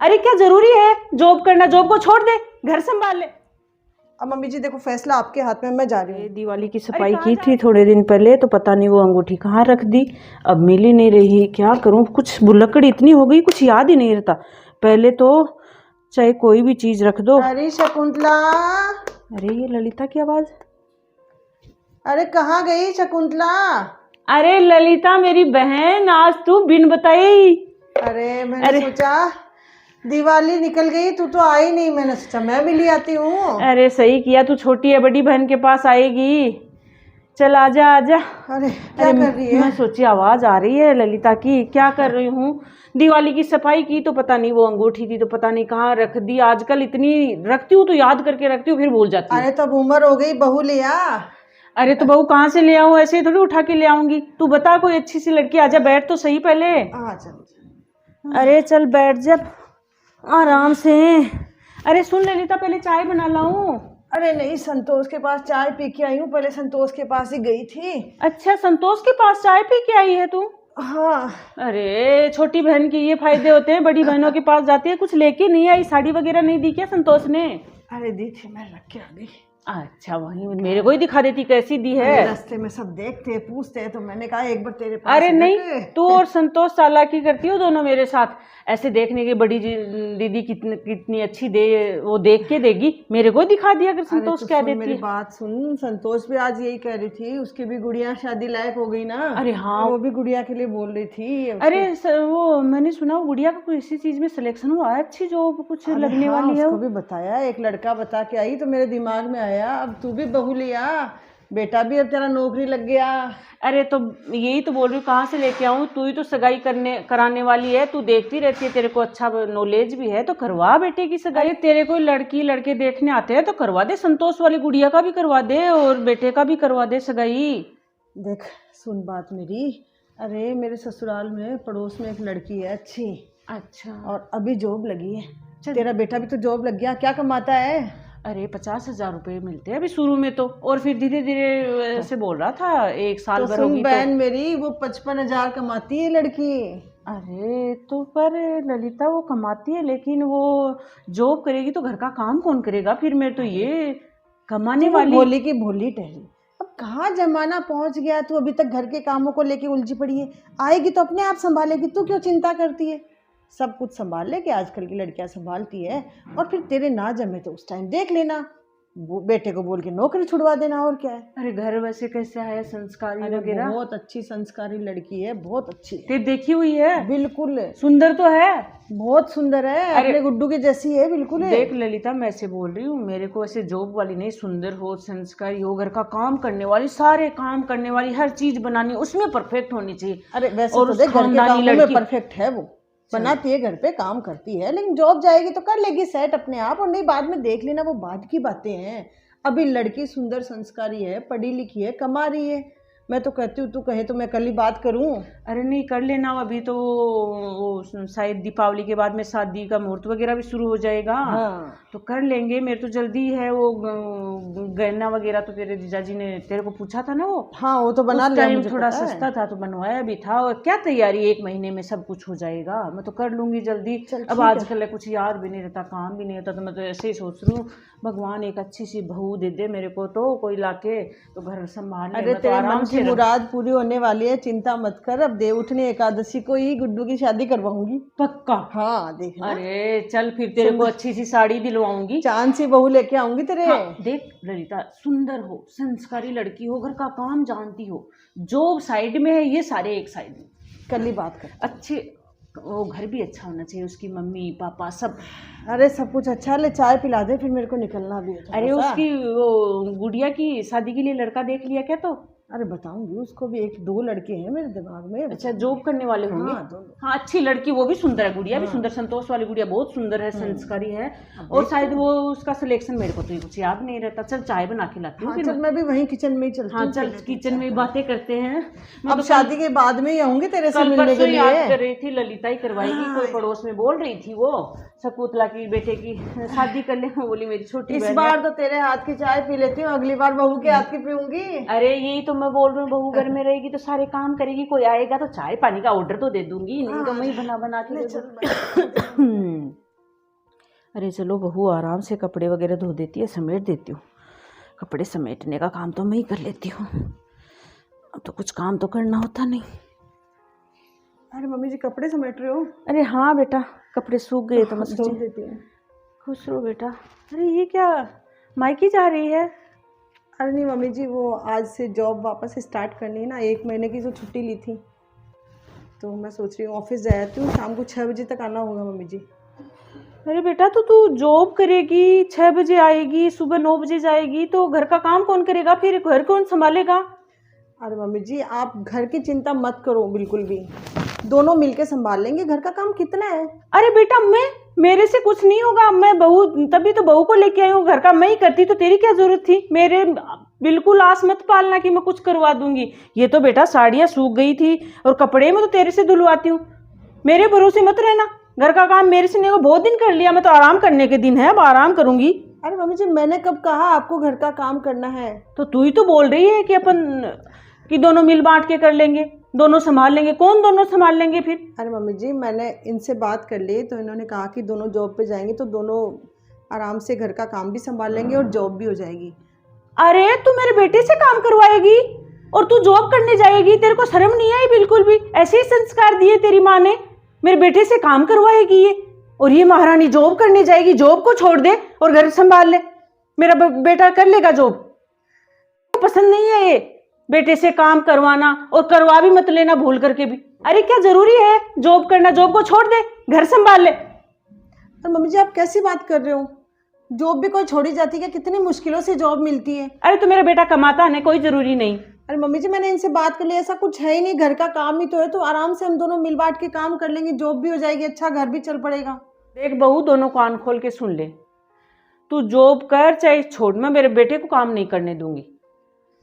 अरे क्या जरूरी है जॉब करना? जॉब को छोड़ दे, घर संभाल ले। अब मम्मी जी देखो फैसला आपके हाथ में, मैं जा रही हूँ। दिवाली की सफाई की थी थोड़े दिन पहले, तो पता नहीं वो अंगूठी कहाँ रख दी, अब मिल ही नहीं रही। क्या करूँ, कुछ भुलक्कड़ इतनी हो गई, कुछ याद ही नहीं रहता। पहले तो चाहे कोई भी चीज रख दो। अरे शकुंतला, अरे ये ललिता की आवाज। अरे कहाँ गई शकुंतला? अरे ललिता मेरी बहन, आज तू बिन बताई। अरे मैंने सोचा दिवाली निकल गई, तू तो आई नहीं, मैंने सोचा मैं मिली आती हूँ। अरे सही किया, तू छोटी है, बड़ी बहन के पास आएगी। चल आजा आजा। अरे क्या कर रही है? मैं सोची आवाज आ रही है ललिता की। क्या कर रही हूँ, दिवाली की सफाई की, तो पता नहीं वो अंगूठी थी तो पता नहीं कहाँ रख दी। आजकल इतनी रखती हूँ तो याद करके रखती हूँ, फिर भूल जाती हूँ। अरे तब उम्र हो गई, बहू लिया। अरे तो बहू कहाँ से ले आऊँ, ऐसे ही थोड़ी उठा के ले आऊंगी। तू बता कोई अच्छी सी लड़की, आजा बैठ तो सही पहले। चल। अरे चल बैठ जा आराम से। अरे सुन ललिता, पहले चाय बना लाऊं? अरे नहीं, संतोष के पास चाय पी के आई हूँ, पहले संतोष के पास ही गई थी। अच्छा, संतोष के पास चाय पी के आई है तू? हाँ। अरे छोटी बहन के ये फायदे होते हैं, बड़ी बहनों के पास जाती है। कुछ लेके नहीं आई, साड़ी वगैरह नहीं दी क्या संतोष ने? अरे दी थी, मैं रख के आ गई। अच्छा, वही मेरे को ही दिखा देती कैसी दी है। रास्ते में सब देखते पूछते, तो मैंने कहा एक बार तेरे पास। अरे नहीं, तू और संतोष चालाकी करती हो दोनों मेरे साथ। ऐसे देखने की बड़ी दीदी कितनी अच्छी दे, वो देख के देगी, मेरे को दिखा दिया अगर संतोष क्या देती है। मेरी बात सुन, संतोष भी आज यही कह रही थी, उसकी भी गुड़िया शादी लायक हो गई ना। अरे हाँ, वो भी गुड़िया के लिए बोल रही थी। अरे वो मैंने सुना वो गुड़िया का कोई इसी चीज में सिलेक्शन हुआ है, अच्छी जॉब कुछ लगने वाली है। उसको भी बताया, एक लड़का बता के आई, तो मेरे दिमाग में आया अब तू भी बहू लिया, बेटा भी अब तेरा नौकरी लग गया। अरे तो यही तो बोल रही हूँ, कहाँ से लेके आऊँ? तू ही तो सगाई कराने वाली है, तू देखती रहती है, तेरे को अच्छा नॉलेज भी है, तो करवा बेटे की सगाई। तेरे को लड़की लड़के देखने आते हैं तो करवा दे, संतोष वाली गुड़िया का भी करवा दे और बेटे का भी करवा दे सगाई। देख सुन बात मेरी, अरे मेरे ससुराल में पड़ोस में एक लड़की है अच्छी। अच्छा। और अभी जॉब लगी है। तेरा बेटा भी तो जॉब लग गया, क्या कमाता है? अरे 50,000 रुपये मिलते हैं अभी शुरू में तो, और फिर धीरे धीरे ऐसे बोल रहा था, एक साल भर होगी तो। बहन मेरी, वो 55,000 कमाती है लड़की। अरे तो पर ललिता वो कमाती है, लेकिन वो जॉब करेगी तो घर का काम कौन करेगा फिर? मैं तो ये कमाने वाली भोली की भोली ठहरी। अब कहाँ जमाना पहुंच गया, तू अभी तक घर के कामों को लेके उलझी पड़ी है। आएगी तो अपने आप संभालेगी, तू क्यों चिंता करती है? सब कुछ संभाल ले, कि आजकल की लड़कियां संभालती है। और फिर तेरे ना जमे तो उस टाइम देख लेना, बेटे को बोल के नौकरी छुड़वा देना, और क्या है। अरे घर वैसे कैसे है, संस्कारी वगैरह? बहुत अच्छी संस्कारी लड़की है, बहुत अच्छी है। ते देखी हुई है? बिल्कुल सुंदर तो है, बहुत सुंदर है, अपने गुड्डू की जैसी है बिल्कुल है। देख ललिता, मैं ऐसे बोल रही हूँ, मेरे को ऐसे जॉब वाली नहीं, सुंदर हो, संस्कारी हो, घर का काम करने वाली, सारे काम करने वाली, हर चीज बनानी, उसमें परफेक्ट होनी चाहिए। अरे वैसे तो देख, घर के कामों में परफेक्ट है वो, बनाती है, घर पे काम करती है, लेकिन जॉब जाएगी तो कर लेगी सेट अपने आप, और नहीं बाद में देख लेना, वो बाद की बातें हैं। अभी लड़की सुंदर संस्कारी है, पढ़ी लिखी है, कमा रही है। मैं तो कहती हूँ, तू कहे तो मैं कल ही बात करूँ। अरे नहीं, कर लेना, अभी तो वो शायद दीपावली के बाद में शादी का मुहूर्त वगैरह भी शुरू हो जाएगा। हाँ। तो कर लेंगे, मेरे तो जल्दी है। वो गहना वगैरह तो तेरे जीजाजी ने तेरे को पूछा था ना वो। हाँ वो तो बना लिया, मुझे थोड़ा सस्ता था तो बनवाया भी था, और क्या तैयारी, 1 महीने में सब कुछ हो जाएगा। मैं तो कर लूंगी जल्दी। अब आजकल कुछ याद भी नहीं रहता, काम भी नहीं होता, तो मैं तो ऐसे ही सोच रही हूँ, भगवान एक अच्छी सी बहू दे दे मेरे को, तो कोई लाके तो घर संभाल ले। तो आराम से मुराद पूरी होने वाली है, चिंता मत कर। अब देवउठनी एकादशी को ही गुड्डू की शादी करवाऊंगी पक्का। हाँ देखना। अरे चल फिर तेरे को अच्छी सी साड़ी दिलवाऊंगी, चांद सी बहू लेके आऊंगी तेरे। हाँ, देख ललिता, सुंदर हो, संस्कारी लड़की हो, घर का काम जानती हो, जॉब साइड में है, ये सारे एक साइड में। कल ही बात कर। अच्छे, वो घर भी अच्छा होना चाहिए, उसकी मम्मी पापा सब। अरे सब कुछ अच्छा। ले चाय पिला दे, फिर मेरे को निकलना भी है। अरे उसकी वो गुड़िया की शादी के लिए लड़का देख लिया क्या? तो अरे बताऊंगी उसको भी, 1-2 लड़के हैं मेरे दिमाग में। अच्छा, जॉब करने वाले होंगे। हाँ अच्छी लड़की, वो भी सुंदर है, गुड़िया भी सुंदर, संतोष वाली गुड़िया बहुत सुंदर है, संस्कारी है, और शायद वो उसका सिलेक्शन मेरे को तो कुछ याद नहीं रहता। चल चाय बना के लाती हूँ। फिर मैं भी वहीं किचन में ही चलती हूँ। हाँ चल, किचन में बातें करते हैं। अब शादी के बाद में ही आऊंगी तेरे से मिलने के लिए। याद कर रही थी, ललिता ही करवाएगी, कोई पड़ोस में बोल रही थी, वो शकुंतला की बेटे की शादी कर ले। बोली मेरी छोटी इस बार तो तेरे हाथ की चाय पी लेती हूँ, अगली बार बहू के हाथ की पीऊंगी। अरे यही तो मैं बोल रही हूँ, बहू घर में रहेगी तो सारे काम करेगी, कोई आएगा तो चाय पानी का ऑर्डर तो दे दूंगी, नहीं तो मैं बना के। अरे चलो बहू आराम से कपड़े वगैरह धो देती है, समेट देती हूँ। कपड़े समेटने का काम तो मैं ही कर लेती हूँ, अब तो कुछ काम तो करना होता नहीं। अरे मम्मी जी कपड़े समेट रहे हो? अरे हाँ बेटा, कपड़े सूख गए तो मैं धो सोची देती हूँ। खुश रहो बेटा। अरे ये क्या, मायके जा रही है? अरे नहीं मम्मी जी, वो आज से जॉब वापस स्टार्ट करनी है ना, 1 महीने की जो छुट्टी ली थी, तो मैं सोच रही हूँ ऑफिस जाती हूँ, शाम को 6 बजे तक आना होगा मम्मी जी। अरे बेटा तो तू जॉब करेगी, 6 बजे आएगी, सुबह 9 बजे जाएगी, तो घर का काम कौन करेगा? फिर घर कौन संभालेगा? अरे मम्मी जी आप घर की चिंता मत करो बिल्कुल भी, दोनों मिलके संभाल लेंगे। घर का काम कितना है? अरे बेटा मेरे से कुछ नहीं होगा, मैं बहू, तभी तो बहू को लेके आई हूँ। घर का मैं ही करती तो तेरी क्या जरूरत थी? मेरे बिल्कुल आस मत पालना कि मैं कुछ करवा दूंगी। ये तो बेटा साड़ियाँ सूख गई थी और कपड़े में तो तेरे से धुलवाती हूँ, मेरे भरोसे मत रहना। घर का काम मेरे से नहीं होगा, बहुत दिन कर लिया, मैं तो आराम करने के दिन है, अब आराम करूंगी। अरे मम्मी जी मैंने कब कहा आपको घर का काम करना है? तो तू ही तो बोल रही है कि कि दोनों मिल बांट के कर लेंगे, दोनों संभाल लेंगे। कौन दोनों संभाल लेंगे फिर? अरे मम्मी जी मैंने इनसे बात कर ली, तो इन्होंने कहा कि दोनों जॉब पे जाएंगे तो दोनों आराम से घर का काम भी संभाल लेंगे और जॉब भी हो जाएगी। अरे तू मेरे बेटे से काम करवाएगी और तू जॉब करने जाएगी? तेरे को शर्म नहीं आई बिल्कुल भी? ऐसे ही संस्कार दिए तेरी माँ ने, मेरे बेटे से काम करवाएगी ये, और ये महारानी जॉब करने जाएगी, जॉब को छोड़ दे और घर संभाल ले। मेरा बेटा कर लेगा जॉब, पसंद नहीं है ये बेटे से काम करवाना, और करवा भी मत लेना भूल करके भी। अरे क्या जरूरी है जॉब करना? जॉब को छोड़ दे, घर संभाल ले। तो मम्मी जी आप कैसी बात कर रहे हो? जॉब भी कोई छोड़ी जाती है? कितनी मुश्किलों से जॉब मिलती है। अरे तो मेरा बेटा कमाता है, कोई जरूरी नहीं। अरे मम्मी जी मैंने इनसे बात कर ली, ऐसा कुछ है ही नहीं, घर का काम ही तो है, तो आराम से हम दोनों मिल बांट के काम कर लेंगे, जॉब भी हो जाएगी, अच्छा घर भी चल पड़ेगा। देख बहू, दोनों कान खोल के सुन ले, तू जॉब कर चाहे छोड़, मैं मेरे बेटे को काम नहीं करने दूंगी,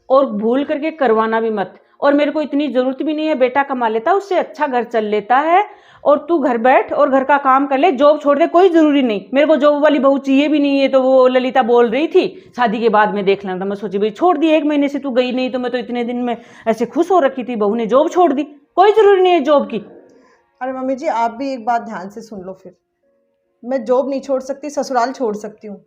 और भूल करके करवाना भी मत। और मेरे को इतनी जरूरत भी नहीं है, बेटा कमा लेता है, उससे अच्छा घर चल लेता है, और तू घर बैठ और घर का काम कर ले, जॉब छोड़ दे, कोई जरूरी नहीं। मेरे को जॉब वाली बहू चाहिए भी नहीं है। तो वो ललिता बोल रही थी शादी के बाद में देख लेना, मैं सोची भाई छोड़ दी, 1 महीने से तू गई नहीं, तो मैं तो इतने दिन में ऐसे खुश हो रखी थी, बहू ने जॉब छोड़ दी, कोई जरूरी नहीं है जॉब की। अरे मम्मी जी आप भी एक बात ध्यान से सुन लो, फिर मैं जॉब नहीं छोड़ सकती, ससुराल छोड़ सकती हूँ।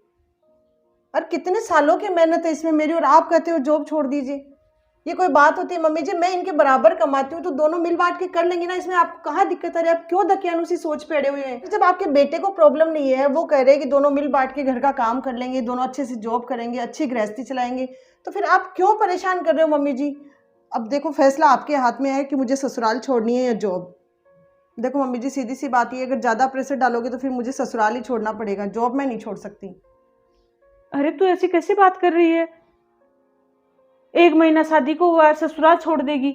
और कितने सालों की मेहनत है इसमें मेरी, और आप कहते हो जॉब छोड़ दीजिए? ये कोई बात होती है मम्मी जी? मैं इनके बराबर कमाती हूँ, तो दोनों मिल बांट के कर लेंगे ना, इसमें आपको कहाँ दिक्कत आ रही है? आप क्यों दकियानुसी सोच पे अड़े हुए हैं? जब आपके बेटे को प्रॉब्लम नहीं है, वो कह रहे हैं कि दोनों मिल बांट के घर का काम कर लेंगे, दोनों अच्छे से जॉब करेंगे, अच्छी गृहस्थी चलाएंगे, तो फिर आप क्यों परेशान कर रहे हो मम्मी जी? अब देखो फैसला आपके हाथ में है कि मुझे ससुराल छोड़नी है या जॉब। देखो मम्मी जी सीधी सी बात ये, अगर ज़्यादा प्रेशर डालोगे तो फिर मुझे ससुराल ही छोड़ना पड़ेगा, जॉब मैं नहीं छोड़ सकती। अरे तू ऐसी कैसी बात कर रही है? 1 महीना शादी को हुआ है, ससुराल छोड़ देगी?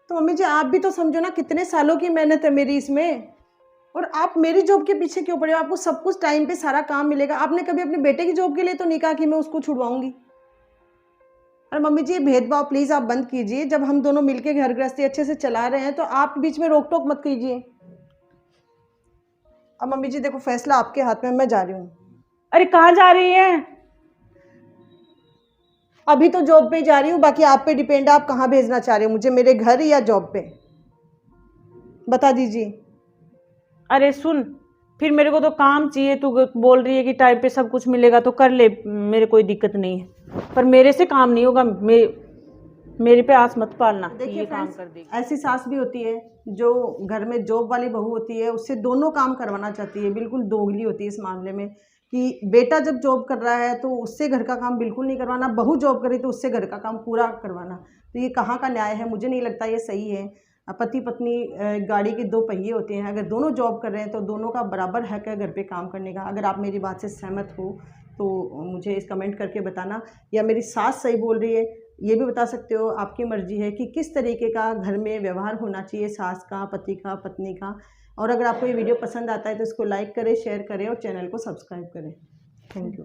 तो मम्मी जी आप भी तो समझो ना, कितने सालों की मेहनत है मेरी इसमें, और आप मेरी जॉब के पीछे क्यों पड़े हो? आपको सब कुछ टाइम पे सारा काम मिलेगा। आपने कभी अपने बेटे की जॉब के लिए तो नहीं कहा कि मैं उसको छुड़वाऊंगी। और मम्मी जी ये भेदभाव प्लीज़ आप बंद कीजिए, जब हम दोनों मिलके घर गृहस्थी अच्छे से चला रहे हैं तो आप बीच में रोक टोक मत कीजिए। अब मम्मी जी देखो फैसला आपके हाथ में, मैं जा रही हूँ। अरे कहाँ जा रही है? अभी तो जॉब पे जा रही हूँ, बाकी आप पे डिपेंड है, आप कहाँ भेजना चाह रहे हो मुझे, मेरे घर या जॉब पे, बता दीजिए। अरे सुन, फिर मेरे को तो काम चाहिए, तू बोल रही है कि टाइम पे सब कुछ मिलेगा तो कर ले, मेरे कोई दिक्कत नहीं है, पर मेरे से काम नहीं होगा। मेरे पे आस मत पालना। देखिए काम फ्रेंड्स, कर देगी। ऐसी सास भी होती है जो घर में जॉब वाली बहू होती है, उससे दोनों काम करवाना चाहती है, बिल्कुल दोगली होती है इस मामले में, कि बेटा जब जॉब कर रहा है तो उससे घर का काम बिल्कुल नहीं करवाना, बहू जॉब करे तो उससे घर का काम पूरा करवाना। तो ये कहाँ का न्याय है? मुझे नहीं लगता ये सही है। पति पत्नी गाड़ी के 2 पहिए होते हैं, अगर दोनों जॉब कर रहे हैं तो दोनों का बराबर हक है घर पे काम करने का। अगर आप मेरी बात से सहमत हो तो मुझे इस कमेंट करके बताना, या मेरी सास सही बोल रही है ये भी बता सकते हो। आपकी मर्जी है कि किस तरीके का घर में व्यवहार होना चाहिए, सास का, पति का, पत्नी का। और अगर आपको ये वीडियो पसंद आता है तो इसको लाइक करें, शेयर करें और चैनल को सब्सक्राइब करें। Thank you.